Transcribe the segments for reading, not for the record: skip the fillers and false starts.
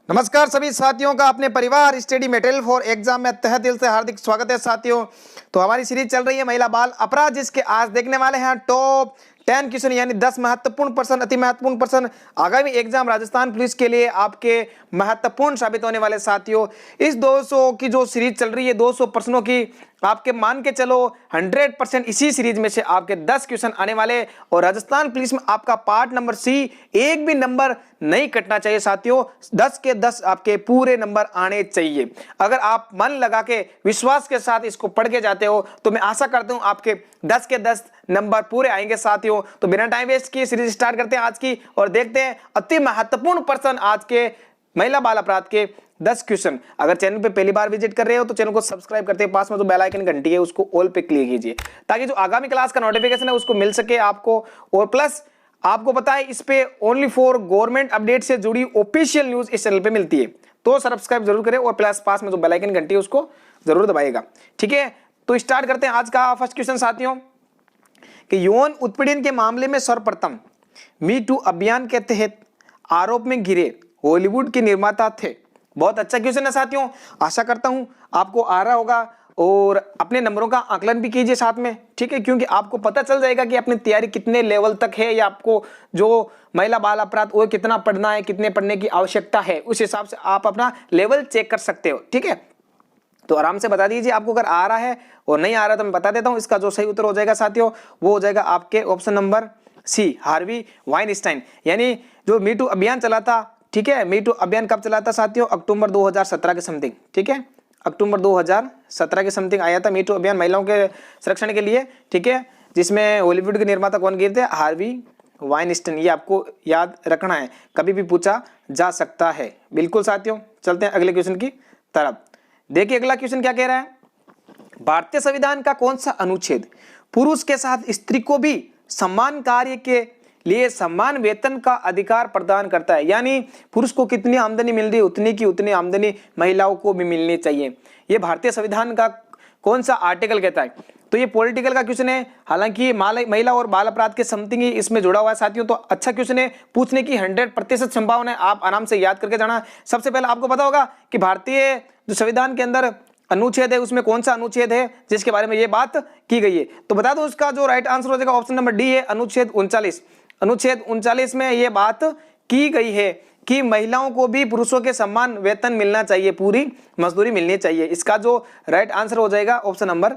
नमस्कार सभी साथियों का अपने परिवार स्टडी मटेरियल फॉर एग्जाम में तहे दिल से हार्दिक स्वागत है साथियों। तो हमारी सीरीज चल रही है महिला बाल अपराध, जिसके आज देखने वाले हैं टॉप 10 क्वेश्चन यानी 10 महत्वपूर्ण प्रश्न, अति महत्वपूर्ण प्रश्न आगामी एग्जाम राजस्थान पुलिस के लिए आपके महत्वपूर्ण साबित होने वाले साथियों। इस 200 की जो सीरीज चल रही है 200 प्रश्नों की, आपके मान के चलो 100% इसी सीरीज में से आपके 10 क्वेश्चन आने वाले, और राजस्थान पुलिस में आपका पार्ट नंबर सी एक भी नंबर नहीं कटना चाहिए साथियों। 10 के 10 आपके पूरे नंबर आने चाहिए। अगर आप मन लगा के विश्वास के साथ इसको पढ़ के जाते हो तो मैं आशा करता हूं आपके 10 के 10 नंबर पूरे आएंगे साथियों। तो बिना टाइम वेस्ट किए सीरीज स्टार्ट करते हैं आज की, और देखते हैं अति महत्वपूर्ण प्रश्न आज के महिला बाल अपराध के 10 क्वेश्चन। अगर चैनल पे पहली बार विजिट कर रहे हो तो चैनल को सब्सक्राइब करते हैं, पास में जो बेल आइकन घंटी है उसको ऑल पे क्लिक कीजिए ताकि जो आगामी क्लास का नोटिफिकेशन है उसको मिल सके आपको। और प्लस आपको पता है इस पे ओनली फॉर गवर्नमेंट अपडेट से जुड़ी ऑफिशियल न्यूज इस चैनल पे मिलती है, तो सब्सक्राइब जरूर करें और प्लस पास में जो बेल आइकन घंटी है उसको जरूर दबाएगा। ठीक है, तो स्टार्ट करते हैं आज का फर्स्ट क्वेश्चन साथियों कि यौन उत्पीड़न के मामले में सर्वप्रथम मी टू अभियान के तहत आरोप में घिरे हॉलीवुड के निर्माता थे। बहुत अच्छा क्वेश्चन है साथियों, आशा करता हूं आपको आ रहा होगा, और अपने नंबरों का आकलन भी कीजिए साथ में। ठीक है, क्योंकि आपको पता चल जाएगा कि अपनी तैयारी कितने लेवल तक है, या आपको जो महिला बाल अपराध वो कितना पढ़ना है, कितने पढ़ने की आवश्यकता है, उस हिसाब से आप अपना लेवल चेक कर सकते हो। ठीक है, तो आराम से बता दीजिए आपको अगर आ रहा है, और नहीं आ रहा तो मैं बता देता हूं। इसका जो सही उत्तर हो जाएगा साथियों वो हो जाएगा आपके option number C, Harvey Weinstein. यानी जो मी टू अभियान चला था, ठीक है, मी टू अभियान कब चला था साथियों? अक्टूबर 2017 के समथिंग। ठीक है, अक्टूबर 2017 के समथिंग आया था मी टू अभियान महिलाओं के संरक्षण के लिए। ठीक है, जिसमें हॉलीवुड के निर्माता कौन गिरे थे? Harvey Weinstein. ये आपको याद रखना है, कभी भी पूछा जा सकता है। बिल्कुल साथियों, चलते हैं अगले क्वेश्चन की तरफ। देखिए अगला क्वेश्चन क्या कह रहा है, भारतीय संविधान का कौन सा अनुच्छेद पुरुष के साथ स्त्री को भी समान कार्य के लिए समान वेतन का अधिकार प्रदान करता है? यानी पुरुष को कितनी आमदनी मिल रही है उतनी की उतनी आमदनी महिलाओं को भी मिलनी चाहिए। ये भारतीय संविधान का कौन सा आर्टिकल कहता है? तो ये पॉलिटिकल का क्वेश्चन है, हालांकि महिला और बाल अपराध के समथिंग ही इसमें जुड़ा हुआ है साथियों। तो अच्छा क्वेश्चन है, पूछने की 100% संभावना है, आप आराम से याद करके जाना। सबसे पहले आपको पता होगा कि भारतीय जो संविधान के अंदर अनुच्छेद है उसमें कौन सा अनुच्छेद है जिसके बारे में ये बात की गई है। तो बता दो उसका जो राइट आंसर हो जाएगा ऑप्शन नंबर डी है, अनुच्छेद 39। अनुच्छेद 39 में ये बात की गई है कि महिलाओं को भी पुरुषों के समान वेतन मिलना चाहिए, पूरी मजदूरी मिलनी चाहिए। इसका जो राइट आंसर हो जाएगा ऑप्शन नंबर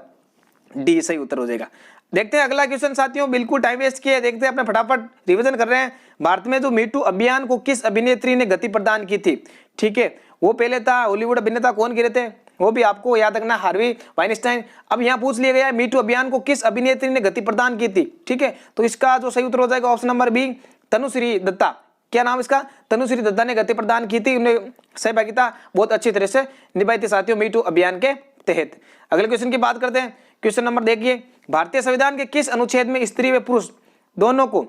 डी सही उत्तर हो जाएगा। देखते हैं अगला क्वेश्चन साथियों, बिल्कुल टाइम वेस्ट किए, देखते हैं अपने फटाफट रिवीजन कर रहे हैं। भारत में जो मी टू अभियान को किस अभिनेत्री ने गति प्रदान की थी? ठीक है, वो पहले था हॉलीवुड अभिनेता कौन गिरे थे, वो भी आपको याद रखना, हार्वी वाइनस्टाइन। अब यहाँ पूछ लिया गया है मी टू अभियान को किस अभिनेत्री ने गति प्रदान की थी। ठीक है, तो इसका जो सही उत्तर हो जाएगा option number B, Tanushree Dutta. क्या नाम इसका? तनुश्री दत्ता ने गति प्रदान की थी, उन्हें सहभागिता बहुत अच्छी तरह से निभाई थी साथियों मी टू अभियान के तहत। अगले क्वेश्चन की बात करते हैं। क्वेश्चन नंबर देखिए, भारतीय संविधान के किस अनुच्छेद में स्त्री व पुरुष दोनों को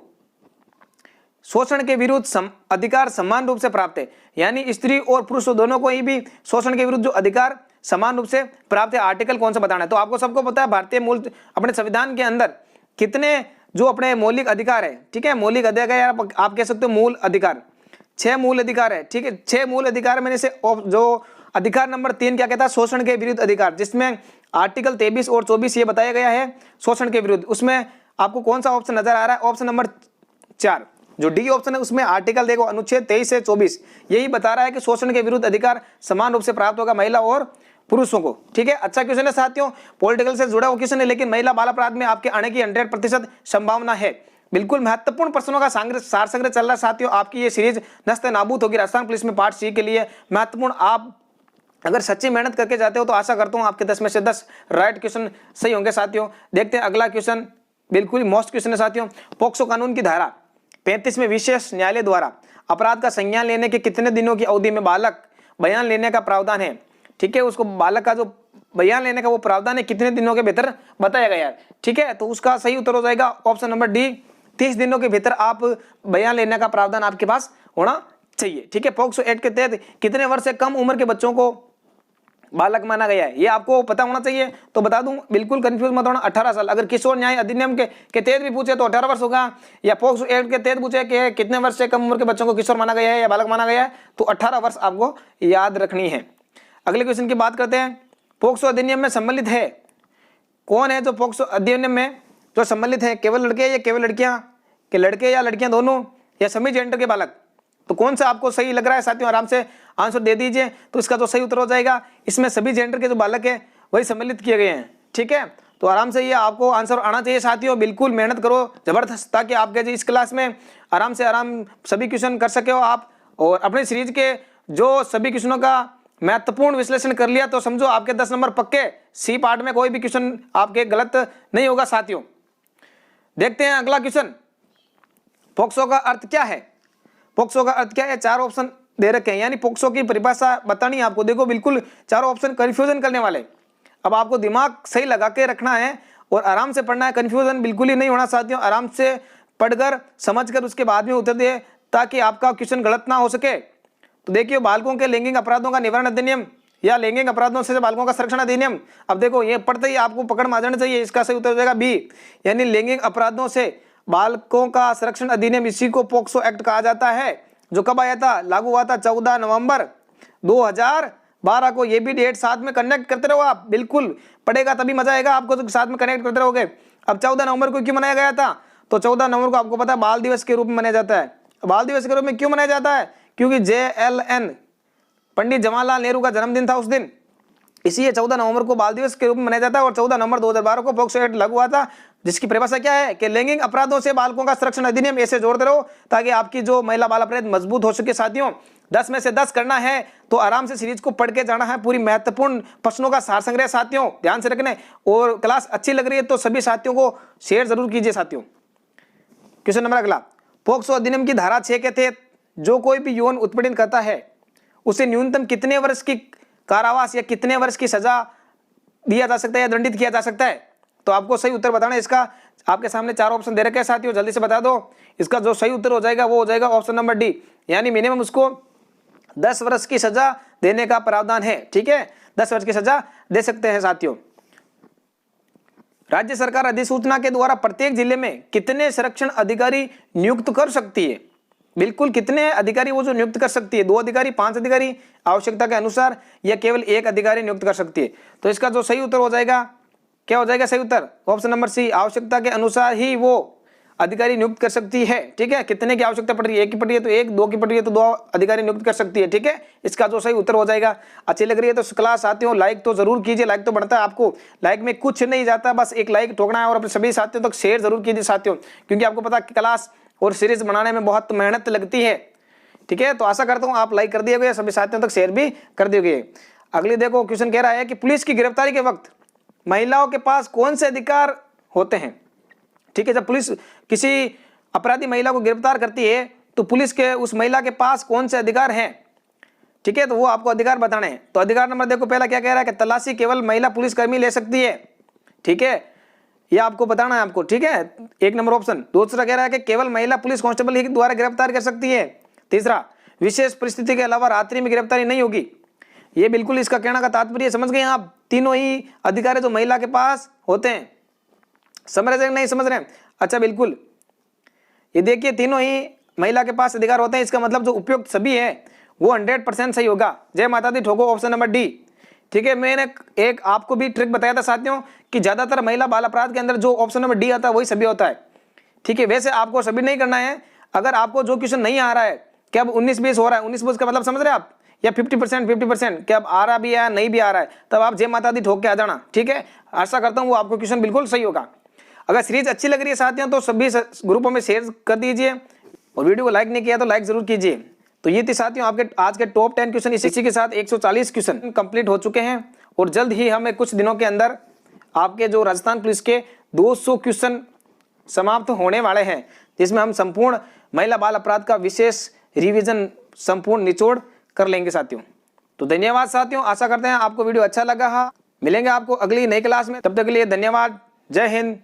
शोषण के विरुद्ध अधिकार समान रूप से प्राप्त है? यानी स्त्री और पुरुष दोनों को ही भी शोषण के विरुद्ध जो अधिकार समान रूप से प्राप्त है, आर्टिकल कौन सा बताना है? तो आपको सबको पता है भारतीय मूल अपने संविधान के अंदर कितने जो अपने मौलिक अधिकार है। ठीक है, मौलिक अधिकार आप कह सकते हो मूल अधिकार, 6 मूल अधिकार है। ठीक है, 6 मूल अधिकार में से जो अधिकार नंबर 3 क्या कहता है? शोषण के विरुद्ध अधिकार, जिसमें आर्टिकल 23 और 24 ये बताया गया है शोषण के विरुद्ध। उसमें आपको कौन सा ऑप्शन नजर आ रहा है? ऑप्शन नंबर 4 जो डी ऑप्शन है, उसमें आर्टिकल देखो अनुच्छेद 23 से 24 यही बता रहा है कि शोषण के विरुद्ध अधिकार समान रूप से प्राप्त होगा महिला और पुरुषों को। ठीक है, अच्छा क्वेश्चन है साथियों, पॉलिटिकल से जुड़ा हुआ क्वेश्चन है, लेकिन महिला बाल अपराध में आपके आने की 100% संभावना है। बिल्कुल महत्वपूर्ण प्रश्नों का सार संग्रह चल रहा है साथियों। आपकी ये सीरीज नस्ते नाबूद होगी राजस्थान पुलिस में पार्ट सी के लिए महत्वपूर्ण। आप अगर सच्ची मेहनत करके जाते हो तो आशा करता हूं आपके 10 में से 10 राइट क्वेश्चन सही होंगे साथियों। देखते हैं अगला क्वेश्चन, बिल्कुल मोस्ट क्वेश्चन है साथियों। पोक्सो कानून की धारा 35 में विशेष न्यायालय द्वारा अपराध का संज्ञान लेने के कितने दिनों की अवधि में बालक बयान लेने का प्रावधान है? ठीक है, उसको बालक का जो बयान लेने का वो प्रावधान है कितने दिनों के भीतर बताया गया है। ठीक है, तो उसका सही उत्तर हो जाएगा ऑप्शन नंबर डी, 30 दिनों के भीतर आप बयान लेने का प्रावधान आपके पास होना चाहिए। ठीक है, पॉक्सो एक्ट के तहत कितने वर्ष से कम उम्र के बच्चों को बालक माना गया है, ये आपको पता होना चाहिए। तो बता दूं, बिल्कुल कंफ्यूज मत होना। 18 साल, अगर किशोर न्याय अधिनियम के तहत भी पूछे तो 18 वर्ष होगा, या पोक्सो एक्ट के तहत पूछे कि कितने वर्ष से कम उम्र के बच्चों को किशोर माना गया है या बालक माना गया है, तो 18 वर्ष आपको याद रखनी है। अगले क्वेश्चन की बात करते हैं। पोक्सो अधिनियम में सम्मिलित है, कौन है जो पोक्सो अधिनियम में जो सम्मिलित है? केवल लड़के या केवल लड़कियां, कि लड़के या लड़कियां दोनों, या सभी जेंडर के बालक? तो कौन सा आपको सही लग रहा है साथियों, आराम से आंसर दे दीजिए। तो इसका जो सही उत्तर हो जाएगा, इसमें सभी जेंडर के जो बालक है वही सम्मिलित किए गए हैं, ठीक है। तो आराम से ये आपको आंसर आना चाहिए साथियों, बिल्कुल मेहनत करो जबरदस्त, ताकि आपके जो इस क्लास में आराम से सभी क्वेश्चन कर सके हो आप। और अपने सीरीज के जो सभी क्वेश्चनों का महत्वपूर्ण विश्लेषण कर लिया तो समझो आपके 10 नंबर पक्के। सी पार्ट में कोई भी क्वेश्चन आपके गलत नहीं होगा साथियों। देखते हैं अगला क्वेश्चन, पोक्सो का अर्थ क्या है? पोक्सो का अर्थ क्या है? 4 ऑप्शन दे रखे हैं, यानी पोक्सो की परिभाषा बतानी है आपको। देखो बिल्कुल चारों ऑप्शन कंफ्यूजन करने वाले, अब आपको दिमाग सही लगा के रखना है और आराम से पढ़ना है, कंफ्यूजन बिल्कुल ही नहीं होना साथियों। आराम से पढ़कर समझकर उसके बाद में उत्तर दे, ताकि आपका क्वेश्चन गलत ना हो सके। तो देखिए, बालकों के लैंगिक अपराधों का निवारण अधिनियम या लैंगिक अपराधों से बालकों का संरक्षण अधिनियम। अब देखो ये पढ़ते ही आपको पकड़ में आ जाना चाहिए, इसका सही उत्तर हो जाएगा बी, यानी लैंगिक अपराधों से बालकों का संरक्षण अधिनियम। इसी को पोक्सो एक्ट कहा जाता है, जो कब आया था, लागू हुआ था 14 नवंबर 2012 को। ये भी डेट साथ में कनेक्ट करते रहो आप, बिल्कुल पढ़ेगा तभी मजा आएगा आपको, तो साथ में कनेक्ट करते रहोगे। अब 14 नवंबर को क्यों मनाया गया था? तो 14 नवंबर को आपको पता है बाल दिवस के रूप में मनाया जाता है। बाल दिवस के रूप में क्यों मनाया जाता है? क्योंकि JLN पंडित जवाहरलाल नेहरू का जन्मदिन था उस दिन, इसलिए 14 नवंबर को बाल दिवस के रूप में मनाया जाता है। और 14 नवंबर 2012 को पोक्सो एक्ट लागू हुआ था, जिसकी परिभाषा क्या है कि लैंगिक अपराधों से बालकों का संरक्षण अधिनियम। ऐसे जोड़ते रहो ताकि आपकी जो महिला बाल अपराध मजबूत हो सके साथियों। 10 में से 10 करना है तो आराम से सीरीज को पढ़ के जाना है, पूरी महत्वपूर्ण प्रश्नों का सार संग्रह साथियों ध्यान से रखने। और क्लास अच्छी लग रही है तो सभी साथियों को शेयर जरूर कीजिए साथियों। क्वेश्चन नंबर अगला, पोक्सो अधिनियम की धारा 6 के तहत जो कोई भी यौन उत्पीड़न करता है उसे न्यूनतम कितने वर्ष की कारावास या कितने वर्ष की सजा दिया जा सकता है या दंडित किया जा सकता है? तो आपको सही उत्तर बताना है इसका। आपके सामने 4 ऑप्शन दे रखे हैं साथियों, जल्दी से बता दो। इसका जो सही उत्तर हो जाएगा वो हो जाएगा ऑप्शन नंबर डी, यानी मिनिमम उसको 10 वर्ष की सजा देने का प्रावधान है, ठीक है। 10 वर्ष की सजा दे सकते हैं साथियों। राज्य सरकार अधिसूचना के द्वारा प्रत्येक जिले में कितने संरक्षण अधिकारी नियुक्त कर सकती है? बिल्कुल कितने अधिकारी वो जो नियुक्त कर सकती है? 2 अधिकारी, 5 अधिकारी आवश्यकता के अनुसार, या केवल 1 अधिकारी नियुक्त कर सकती है? तो इसका जो सही उत्तर हो जाएगा, क्या हो जाएगा सही उत्तर? ऑप्शन नंबर सी, आवश्यकता के अनुसार ही वो अधिकारी नियुक्त कर सकती है, ठीक है। कितने की आवश्यकता पड़ रही है? 1 की पड़ रही है तो 1, 2 की पड़ रही है तो 2 अधिकारी नियुक्त कर सकती है, ठीक है। इसका जो सही उत्तर हो जाएगा। अच्छी लग रही है तो क्लास साथियों लाइक तो जरूर कीजिए, लाइक तो बढ़ता है आपको, लाइक में कुछ नहीं जाता, बस एक लाइक ठोकना है और अपने सभी साथियों तक शेयर जरूर कीजिए साथियों, क्योंकि आपको पता क्लास और सीरीज बनाने में बहुत मेहनत लगती है, ठीक है। तो आशा करता हूं आप लाइक कर दिए, सभी साथियों तक शेयर भी कर दिए। अगली देखो क्वेश्चन कह रहा है कि पुलिस की गिरफ्तारी के वक्त महिलाओं के पास कौन से अधिकार होते हैं? ठीक है, जब पुलिस किसी अपराधी महिला को गिरफ्तार करती है तो पुलिस के उस महिला के पास कौन से अधिकार हैं, ठीक है। तो वो आपको अधिकार बताने हैं। तो अधिकार नंबर देखो पहला क्या कह रहा है कि तलाशी केवल महिला पुलिसकर्मी ले सकती है, ठीक है, ये आपको बताना है आपको, ठीक है, 1 नंबर ऑप्शन। दूसरा कह रहा है कि केवल महिला पुलिस कांस्टेबल ही द्वारा गिरफ्तार कर सकती है। तीसरा, विशेष परिस्थिति के अलावा रात्रि में गिरफ्तारी नहीं होगी। ये बिल्कुल इसका कहना का तात्पर्य समझ गए आप, तीनों ही अधिकार जो महिला के पास होते हैं। समझ रहे नहीं समझ रहे? अच्छा बिल्कुल, ये देखिए तीनों ही महिला के पास अधिकार होते हैं, इसका मतलब जो उपयुक्त सभी है वो 100% सही होगा। जय माता दी, ठोको ऑप्शन नंबर डी, ठीक है। मैंने एक आपको भी ट्रिक बताया था साथियों कि ज्यादातर महिला बाल अपराध के अंदर जो ऑप्शन नंबर डी आता है वही सभी होता है, ठीक है। वैसे आपको सभी नहीं करना है। अगर आपको जो क्वेश्चन नहीं आ रहा है कि अब 19-20 हो रहा है, 19-20 का मतलब समझ रहे हैं आप, या 50% कि अब आ रहा भी है नहीं भी आ रहा है, तब आप जय माता दी ठोक के आ जाना, ठीक है। आशा करता हूँ वो आपको क्वेश्चन बिल्कुल सही होगा। अगर सीरीज अच्छी लग रही है साथियों तो सभी ग्रुपों में शेयर कर दीजिए और वीडियो को लाइक नहीं किया तो लाइक जरूर कीजिए। तो ये थी साथियों आपके आज के टॉप 10 क्वेश्चन। इसी के साथ 140 क्वेश्चन कंप्लीट हो चुके हैं और जल्द ही हमें कुछ दिनों के अंदर आपके जो राजस्थान पुलिस के 200 क्वेश्चन समाप्त होने वाले हैं, जिसमें हम संपूर्ण महिला बाल अपराध का विशेष रिवीजन संपूर्ण निचोड़ कर लेंगे साथियों। तो धन्यवाद साथियों, आशा करते हैं आपको वीडियो अच्छा लगा। मिलेंगे आपको अगली नई क्लास में, तब तक के लिए धन्यवाद। जय हिंद,